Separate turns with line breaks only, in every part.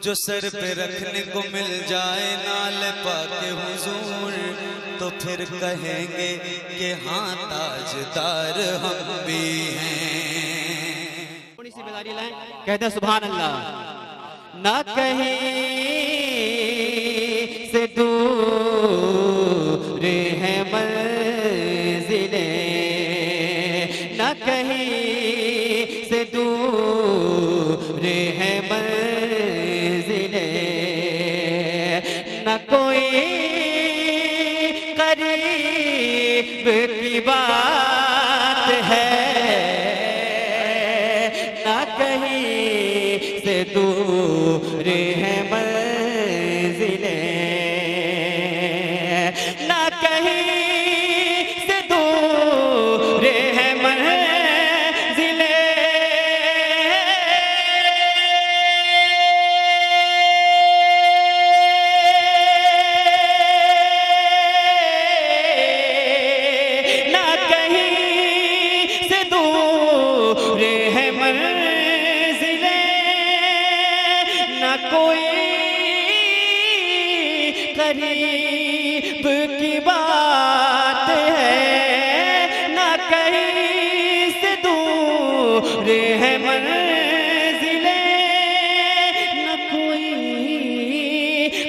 जो सर पे रखने को मिल जाए नाल पाके हुजूर, तो फिर कहेंगे कि हाँ ताजदार हम भी हैं।
थोड़ी सी बेदारी लाएं, कहते हैं सुभान अल्लाह। ना कहीं से दूर है मंजिलें, ना कहीं से दूर है मंजिलें, ना कोई करीब की बात है, ना कहीं से दूर है मंजिलें, ना कहीं से दूर है मंजिलें, ना कहीं से दूर है मंजिलें, ना कोई करीब की बात है, ना कहीं से दूर है मंजिलें, ना कोई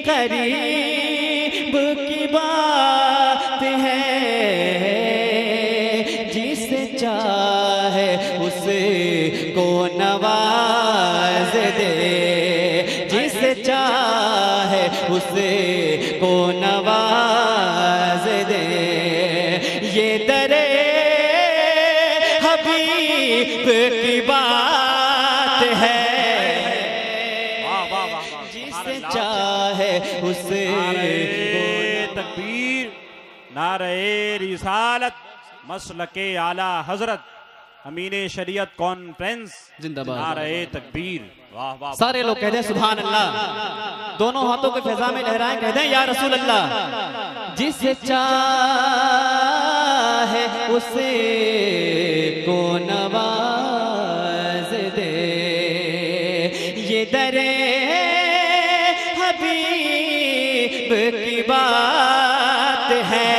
करीब की बात है। जिसे चाहे उसे को नवाज दे, जिसे चाहे उसे को नवाज दे, ये दरे हबीब की बात है। जिसे चाहे उसे
तकबीर, नारे रिसालत, मसलके आला हजरत, अमीने शरीयत कॉन्फ्रेंस
जिंदाबाद।
नारे तकबीर। वाह वाह।
सारे लोग कहते हैं सुभान अल्लाह, दोनों हाथों को फिजा में लहराएं, कहते हैं या रसूल अल्लाह। जिसे चाहे उसे को नवाज दे, ये दरे हबीब की बात है।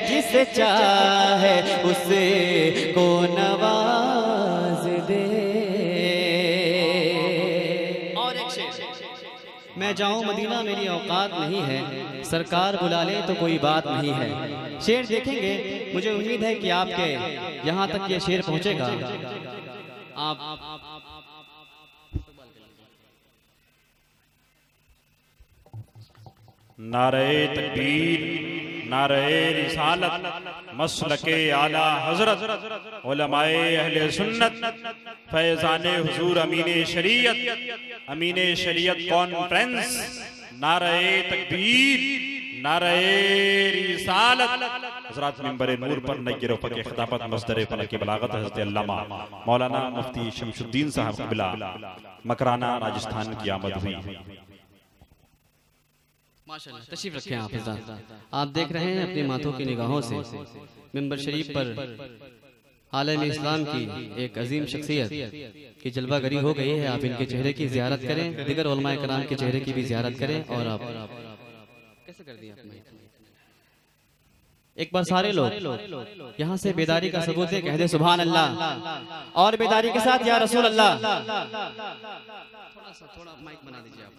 जिसे चाहे उसे को नवाज दे। और एक शेर, मैं जाऊं मदीना मेरी औकात नहीं है, सरकार बुला ले तो कोई बात नहीं है। शेर देखेंगे, मुझे उम्मीद है कि आपके यहाँ तक ये शेर पहुँचेगा। आप
नारे तकबीर, नारे रिसालत, मसलके आला हजरत, उलमाए अहले सुन्नत, फैजाने हुजूर अमीने शरीयत, अमीने शरीयत कॉन्फ्रेंस, नारे तकबीर, नारे रिसालत। हजरात मिंबर नूर पर नय्यर फक़े खिताबत मस्दर फलक बलागत हज़रत अल्लामा मौलाना मुफ्ती शमशुद्दीन साहब क़िबला मकराना राजस्थान की आमद हुई।
माशाअल्लाह, तशरीफ रखें आप हज़रात। आप देख रहे हैं अपनी माथों की निगाहों से मिंबर शरीफ पर आलम इस्लाम की एक अजीम शख्सियत की जलवागरी हो गई है। आप इनके चेहरे की ज़ियारत करें, दिगर उलमाए कराम के चेहरे की भी ज़ियारत करें। और आप कैसे कर दिया आपने? एक बार सारे लोग यहाँ से बेदारी का सबूत है, कह दे सुभान अल्लाह। और बेदारी के साथ या रसूल अल्लाह। थोड़ा माइक बना दीजिए आप।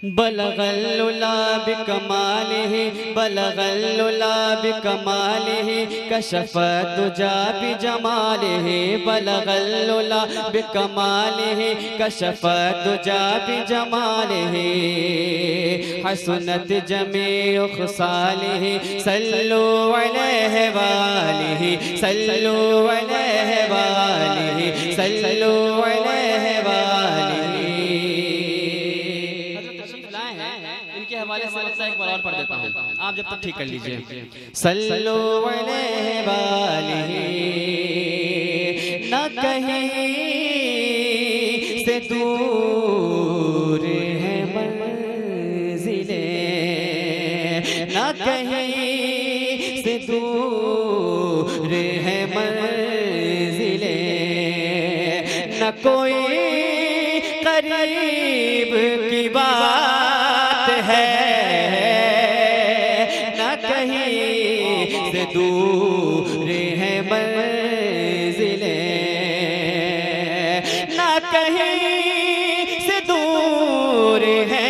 बलगल्लुला बिकमालिही, बलगल्लुला बिकमालिही, कशफत दुजा बिजमालिही, बलगल्लुला बिकमालिही, कशफत दुजा बिजमालिही, हसनत जमीउ खुसालिही, सल्लु अलैहि वालिही, सल्लु अलैहि वालिही, सल्लु अलैहि वालिही। इनके हवाले से एक बार और पढ़ देता हूँ, आप जब तक ठीक कर लीजिए। सल्लु अलैहि वालिही, न कहीं से दूर है मंजिलें, न कहीं से दूर है मंजिलें, न कोई करीब की बात है, न कहीं से दूर है मंजिलें, न कहीं से दूर है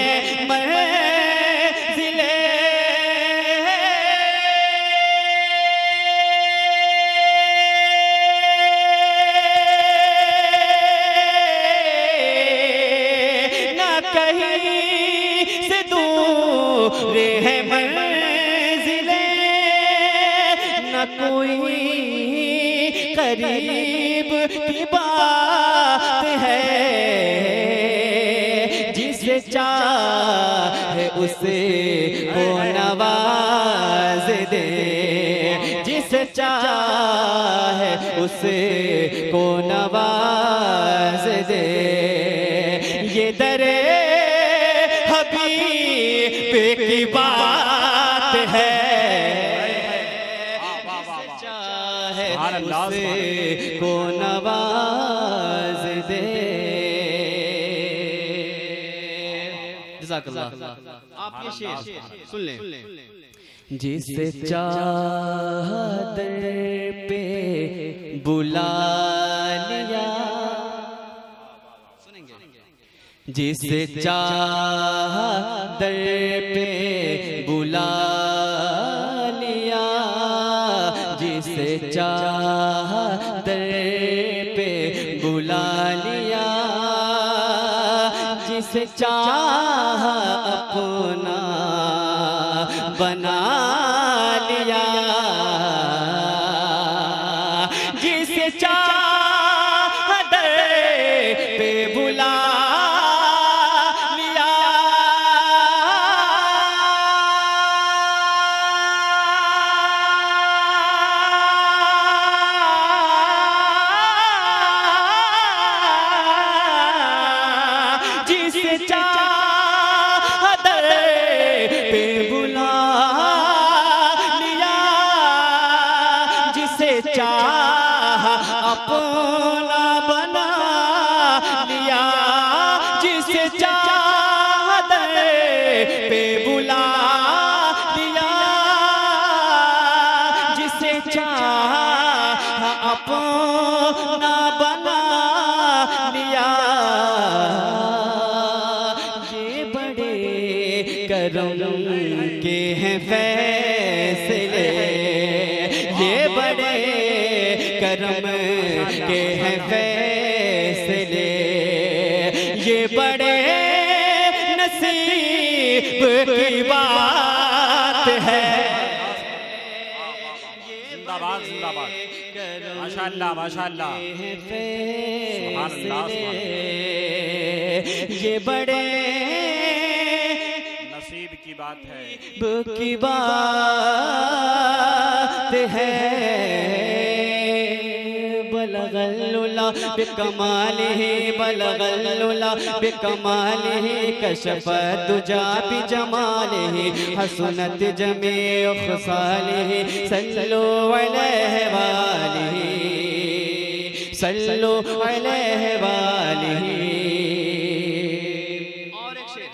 करीब की बात है, जिसे चाहे उसे को नवाज दे, जिसे चाहे उसे को नवाज दे। ये दरे हबीब की बात है, उसे को नवाज दे। जज़ाकल्लाह। आप ये शेर सुन लें। जिसे चादर पे बुला लिया, जिसे चादर पे बुला लिया, जिसे चादर पे बुला लिया, जिसे चाह अपना बना लिया, जिसे चादर पे बुला अपना बना लिया, जिसे चादर पे बुला लिया, जिसे चाह अपना बना लिया। ये बड़े करम के हैं फैसले, ये बड़े करम के हैं फैसले, ये बड़े नसीब की बात है।
जिंदाबाद जिंदाबाद, माशाअल्लाह माशाअल्लाह,
ये बड़े
नसीब की बात है,
की बात है। बलगल्लुला बिकमालिही, बलगल्लुला बिकमालिही, कशफत दुजा बिजमालिही, हसनत जमीउ खुसालिही, सल्लु अलैहि वालिही, सल्लु अलैहि वालिही। और एक शेर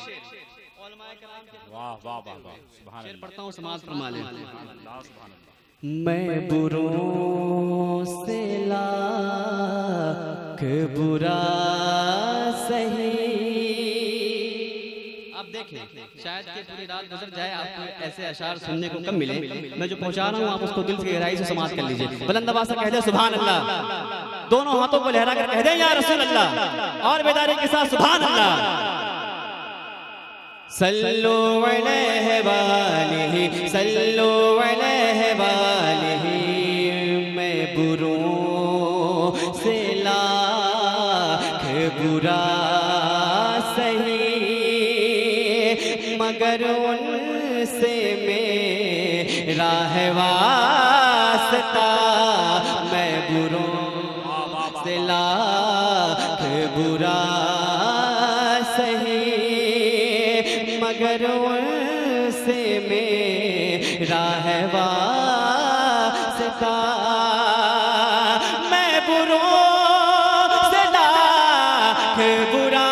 उलमाए किराम के,
वाह वाह वाह वाह, सुभान
शेर पढ़ता हूँ, समाज फरमा लें।
अल्लाह।
मैं बुरों से लाख बुरा सही। आप देखें, शायद कि पूरी रात गुजर जाए, आपको ऐसे अशार सुनने को कम मिले। मैं जो पहुंचा रहा हूँ, आप उसको दिल से गहराई से समाप्त कर लीजिए। बुलंद आवाज़ से कह दे सुभान अल्लाह, दोनों हाथों को लहरा कर कह दे या रसूल अल्लाह, और बेदारी के साथ सुभान अल्लाह। सल्लु अलैहि वालिही, सल्लु अलैहि वालिही। मैं बुरों से लाख बुरा सही, मगर उनसे मेरा है वास्ता। मैं बुरों से लाख बुरा सही, मगर उनसे मेरा है वास्ता। मैं बुरों से लाख बुरा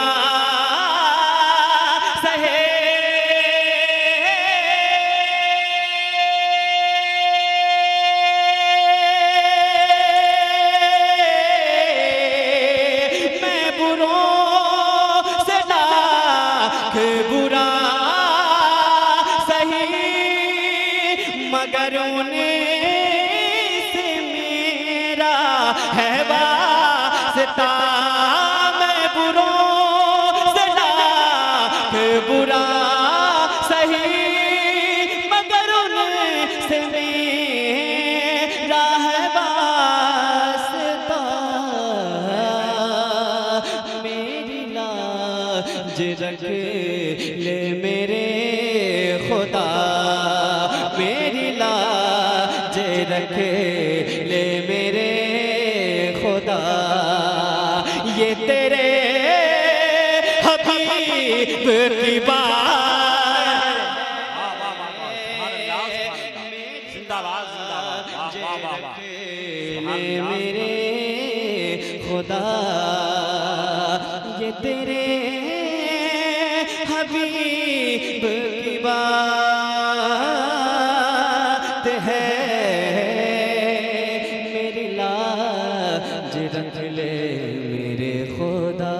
बुरों से लाख बुरा सही, मगर उन्हीं से मेरा है वास्ता। मैं बुरों से लाख बुरा सही, मगर उनसे मेरा है वास्ता। मेरी लाज रख ले मेरे खुदा, मेरी लाज रख ले मेरे खुदा। ये तेरे हबीब की बात,
जिंदाबाद जिंदाबाद, वाह वाह वाह,
मेरे खुदा। ये तेरे हबीब की बात है, मेरी लाज रख ले मेरे खुदा।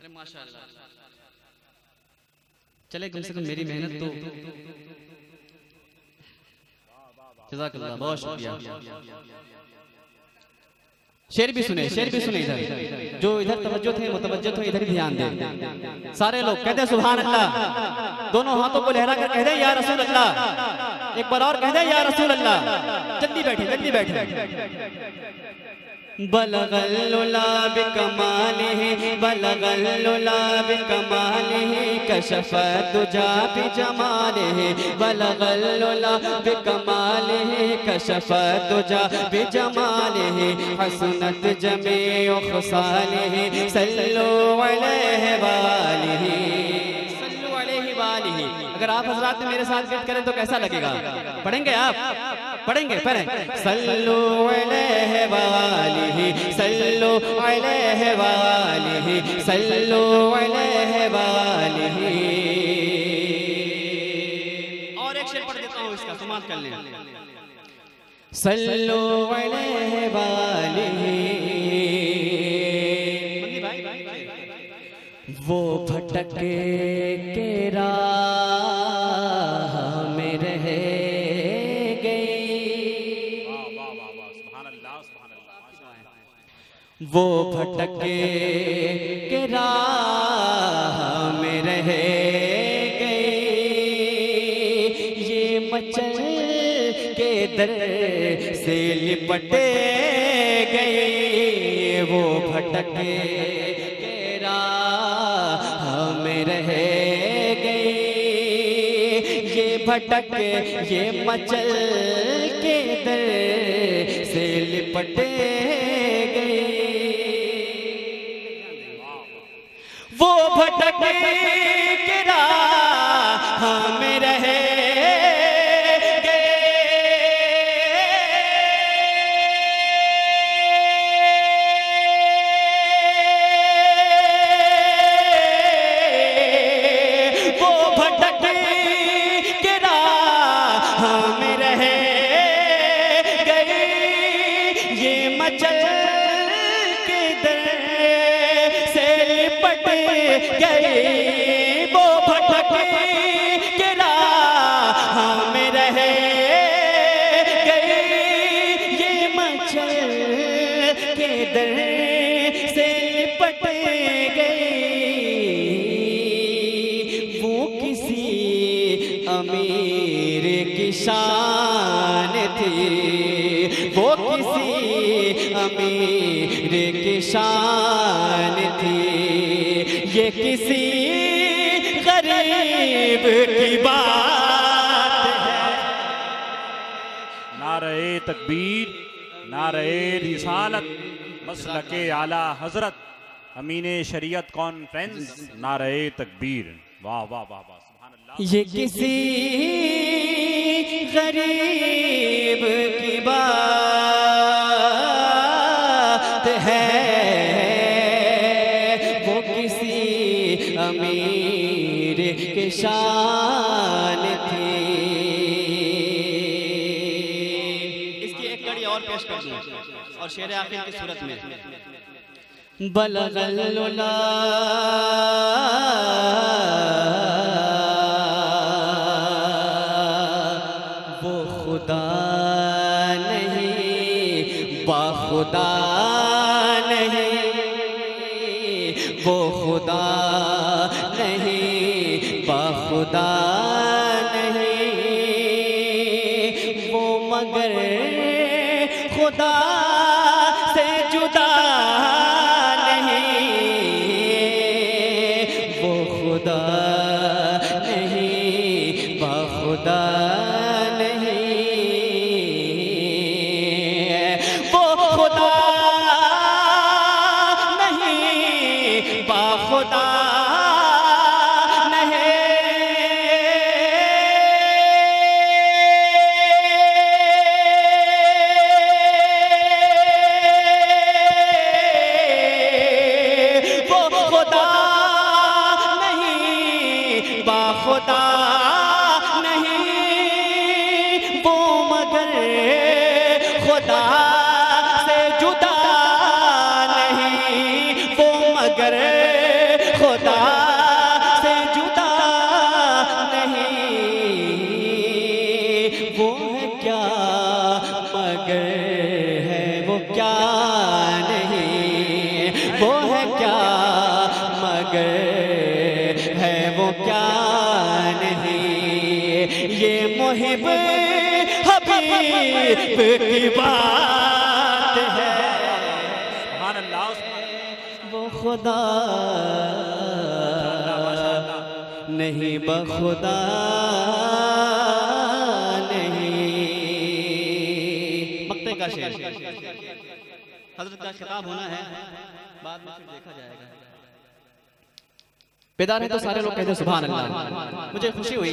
अरे माशाअल्लाह, चले कम से कम मेरी मेहनत तो। जज़ाकल्लाह, बहुत शुक्रिया। शेर भी सुने, शेर भी सुने। इधर जो इधर तवज्जो थे मुतवज्जो थे, इधर ध्यान दें। सारे लोग कहते हैं सुभान अल्लाह, दोनों हाथों को लहरा कर कह दे या रसूल अल्लाह। एक बार और कह दे या रसूल अल्लाह। जल्दी बैठे, जल्दी बैठे। बलगल्लुला बिकमालिही, बलगल्लुला बिकमालिही, कशफ़ दुजा बिजमालिही। बलगल्लुला बिकमालिही, कशफ़ दुजा बिजमालिही। हसनत जमीउ ख़ुसालिही, सल्लु अलैहि वालिही, सल्लु अलैहि वालिही। अगर आप हज़रात मेरे साथ गिफ्ट करें तो कैसा लगेगा? पढ़ेंगे आप? पढ़ेंगे? पढ़ें। सल्लु अलैहि वालिही, सल्लु अलैहि वालिही, सल्लु अलैहि वालिही। और एक शेर पढ़ देता हूँ इसका, समाप्त कर लें। सल्लु अलैहि वालिही। वो भटक के राह में रह गई, वो भटक के राह में रह गई। ये मचल के दर से लिपट गई, वो भटक में रह गई। ये भटक ये मचल के दर से लिपट गई। वो भटक के राह में रह गई। वो भटक के राह में रह गई, ये मचल के दर से लिपट गई। वो किसी अमीर की शान थी, वो किसी अमीर की शान थी, ये किसी गरीब की बात है।
नारे तकबीर, नारे रिसालत, मसलके आला हजरत, अमीने शरीयत कॉन्फ्रेंस, नारे तकबीर। वाह वाह वाह वाह, सुभान अल्लाह।
ये किसी गरीब की बात है, अमीर की शान थी, पेश कर दूं और शेर आखिर की सूरत में बलगल उला वो खुदा नहीं बाखुदा नहीं, वो खुदा नहीं बाखुदा नहीं, वो मगर खुदा से जुदा नहीं, वो खुदा नहीं बाखुदा नहीं, वो खुदा नहीं बाखुदा खुदा नहीं, वो मगर खुदा से जुदा नहीं, वो मगर खुदा से जुदा नहीं, वो है क्या मगर है वो क्या नहीं, वो है क्या मगर है वो क्या ये मुहिब हबीब की बात है,
सुभान अल्लाह।
वो खुदा नहीं बखुदा नहीं। मक्ते का शेर हजरत का खिताब होना है, बाद में फिर देखा जाएगा। बेदार है तो सारे लोग कहते हैं सुभान अल्लाह। मुझे खुशी हुई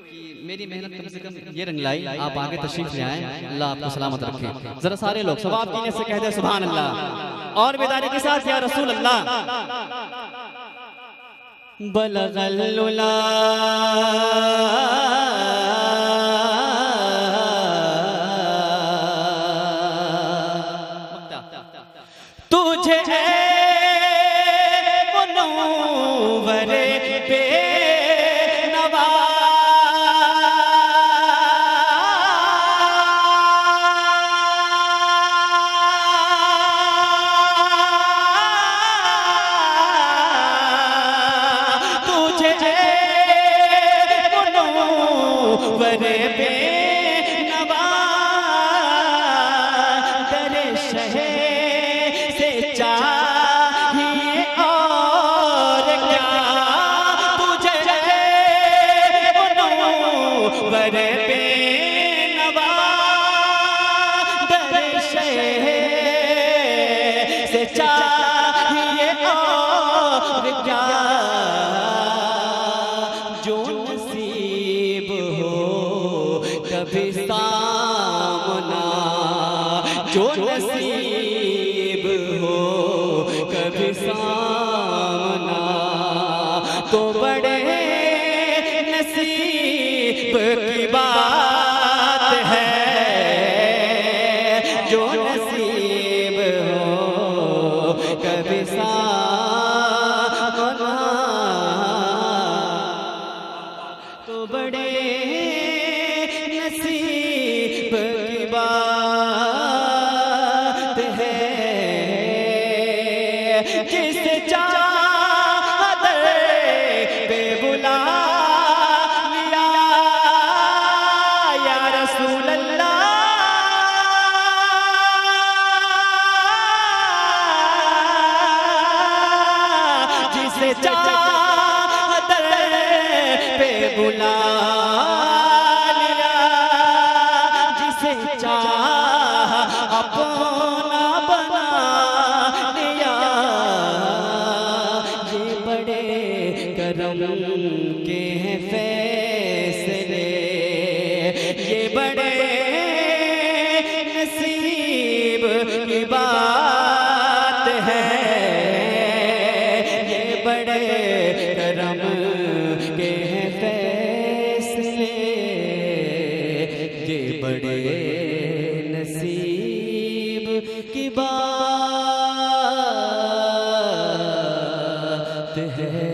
कि मेरी मेहनत कम से कम ये रंग लाई, आप आगे तशरीफ ले आए, अल्लाह आपको सलामत रखे। जरा सारे लोग सवाब कीने से कहते हैं सुभान अल्लाह, और बेदारी के साथ या रसूल अल्लाह। बलगल उला तुझे मुनव्वरे बेनवा तुझे मुनव्वरे बेनवा दरे शहर से चाहिए और क्या, तुझे मुनव्वर बेनवा दर शहर से चाहिए और क्या, जो नसीब हो कभी सामना, जो नसीब हो कभी सामना, तो बड़े नसीब की बात है, जो नसीब हो कभी सामना, तो बड़े नसीब की बात है, जिस चादर पे बुला लिया या रसूल अल्लाह, जिस चादर पे बुला लिया, जिसे चाह अपना बना लिया, ये बड़े करम के हैं फैसले, ये बड़े नसीब की बात है, ये बड़े करम के हैं फैसले, ये बड़े नसीब बात है।